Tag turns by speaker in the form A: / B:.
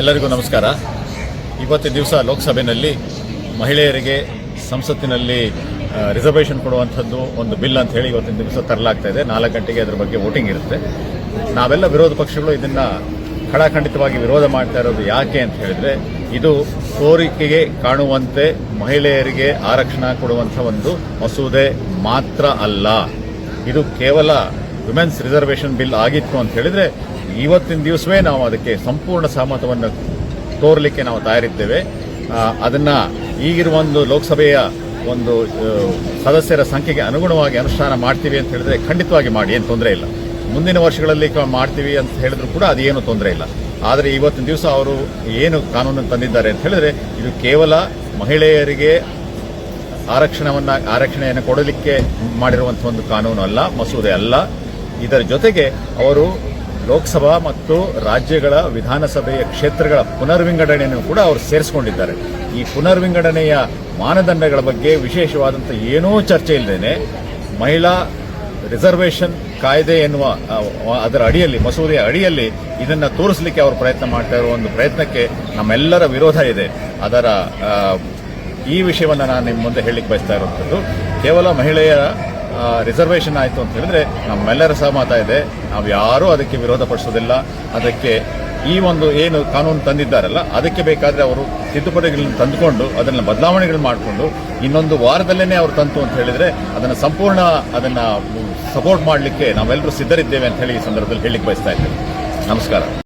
A: ಎಲ್ಲರಿಗೂ ನಮಸ್ಕಾರ. ಇವತ್ತಿನ ದಿವಸ ಲೋಕಸಭೆಯಲ್ಲಿ ಮಹಿಳೆಯರಿಗೆ ಸಂಸತ್ತಿನಲ್ಲಿ ರಿಸರ್ವೇಷನ್ ಕೊಡುವಂಥದ್ದು ಒಂದು ಬಿಲ್ ಅಂತ ಹೇಳಿ ಇವತ್ತಿನ ದಿವಸ ತರಲಾಗ್ತಾ ಇದೆ. 4 ಗಂಟೆಗೆ ಅದರ ಬಗ್ಗೆ ವೋಟಿಂಗ್ ಇರುತ್ತೆ. ನಾವೆಲ್ಲ ವಿರೋಧ ಪಕ್ಷಗಳು ಇದನ್ನು ಖಡಾಖಂಡಿತವಾಗಿ ವಿರೋಧ ಮಾಡ್ತಾ ಇರೋದು ಯಾಕೆ ಅಂತ ಹೇಳಿದ್ರೆ, ಇದು ಕೋರಿಕೆಗೆ ಕಾಣುವಂತೆ ಮಹಿಳೆಯರಿಗೆ ಆರಕ್ಷಣೆ ಕೊಡುವಂಥ ಒಂದು ಮಸೂದೆ ಮಾತ್ರ ಅಲ್ಲ. ಇದು ಕೇವಲ ವಿಮೆನ್ಸ್ ರಿಸರ್ವೇಷನ್ ಬಿಲ್ ಆಗಿತ್ತು ಅಂತ ಹೇಳಿದ್ರೆ ಇವತ್ತಿನ ದಿವಸವೇ ನಾವು ಅದಕ್ಕೆ ಸಂಪೂರ್ಣ ಸಹಮತವನ್ನು ತೋರಲಿಕ್ಕೆ ನಾವು ತಯಾರಿದ್ದೇವೆ. ಅದನ್ನ ಈಗಿರುವ ಒಂದು ಲೋಕಸಭೆಯ ಒಂದು ಸದಸ್ಯರ ಸಂಖ್ಯೆಗೆ ಅನುಗುಣವಾಗಿ ಅನುಷ್ಠಾನ ಮಾಡ್ತೀವಿ ಅಂತ ಹೇಳಿದ್ರೆ ಖಂಡಿತವಾಗಿ ಮಾಡಿ, ಏನು ತೊಂದರೆ ಇಲ್ಲ. ಮುಂದಿನ ವರ್ಷಗಳಲ್ಲಿ ಮಾಡ್ತೀವಿ ಅಂತ ಹೇಳಿದ್ರು ಕೂಡ ಅದೇನು ತೊಂದರೆ ಇಲ್ಲ. ಆದರೆ ಇವತ್ತಿನ ದಿವಸ ಅವರು ಏನು ಕಾನೂನನ್ನು ತಂದಿದ್ದಾರೆ ಅಂತ ಹೇಳಿದ್ರೆ, ಇದು ಕೇವಲ ಮಹಿಳೆಯರಿಗೆ ಆರಕ್ಷಣೆಯನ್ನು ಕೊಡಲಿಕ್ಕೆ ಮಾಡಿರುವಂತಹ ಒಂದು ಕಾನೂನು ಅಲ್ಲ, ಮಸೂದೆ ಅಲ್ಲ. ಇದರ ಜೊತೆಗೆ ಅವರು ಲೋಕಸಭಾ ಮತ್ತು ರಾಜ್ಯಗಳ ವಿಧಾನಸಭೆಯ ಕ್ಷೇತ್ರಗಳ ಪುನರ್ವಿಂಗಡಣೆಯನ್ನು ಕೂಡ ಅವರು ಸೇರಿಸಿಕೊಂಡಿದ್ದಾರೆ. ಈ ಪುನರ್ವಿಂಗಡಣೆಯ ಮಾನದಂಡಗಳ ಬಗ್ಗೆ ವಿಶೇಷವಾದಂಥ ಏನೂ ಚರ್ಚೆ ಇಲ್ಲದೇನೆ ಮಹಿಳಾ ರಿಸರ್ವೇಷನ್ ಕಾಯ್ದೆ ಎನ್ನುವ ಅದರ ಅಡಿಯಲ್ಲಿ, ಮಸೂದೆಯ ಅಡಿಯಲ್ಲಿ ಇದನ್ನು ತೋರಿಸಲಿಕ್ಕೆ ಅವರು ಪ್ರಯತ್ನ ಮಾಡ್ತಾ ಇರುವ ಒಂದು ಪ್ರಯತ್ನಕ್ಕೆ ನಮ್ಮೆಲ್ಲರ ವಿರೋಧ ಇದೆ. ಅದರ ಈ ವಿಷಯವನ್ನು ನಾನು ನಿಮ್ಮ ಮುಂದೆ ಹೇಳಲಿಕ್ಕೆ ಬಯಸ್ತಾ ಇರುವಂಥದ್ದು, ಕೇವಲ ಮಹಿಳೆಯರ ರಿಸರ್ವೇಷನ್ ಆಯಿತು ಅಂತ ಹೇಳಿದ್ರೆ ನಮ್ಮೆಲ್ಲರ ಸಹಮತ ಇದೆ. ನಾವು ಯಾರೂ ಅದಕ್ಕೆ ವಿರೋಧ ಪಡಿಸೋದಿಲ್ಲ. ಅದಕ್ಕೆ ಈ ಒಂದು ಏನು ಕಾನೂನು ತಂದಿದ್ದಾರಲ್ಲ, ಅದಕ್ಕೆ ಬೇಕಾದರೆ ಅವರು ತಿದ್ದುಪಡಿಗಳನ್ನು ತಂದುಕೊಂಡು ಅದನ್ನು ಬದಲಾವಣೆಗಳು ಮಾಡಿಕೊಂಡು ಇನ್ನೊಂದು ವಾರದಲ್ಲೇ ಅವರು ತಂತು ಅಂತ ಹೇಳಿದ್ರೆ ಅದನ್ನು ಸಂಪೂರ್ಣ ಸಪೋರ್ಟ್ ಮಾಡಲಿಕ್ಕೆ ನಾವೆಲ್ಲರೂ ಸಿದ್ಧರಿದ್ದೇವೆ ಅಂತ ಹೇಳಿ ಈ ಸಂದರ್ಭದಲ್ಲಿ ಹೇಳಲಿಕ್ಕೆ ಬಯಸ್ತಾ ಇದ್ದೇವೆ. ನಮಸ್ಕಾರ.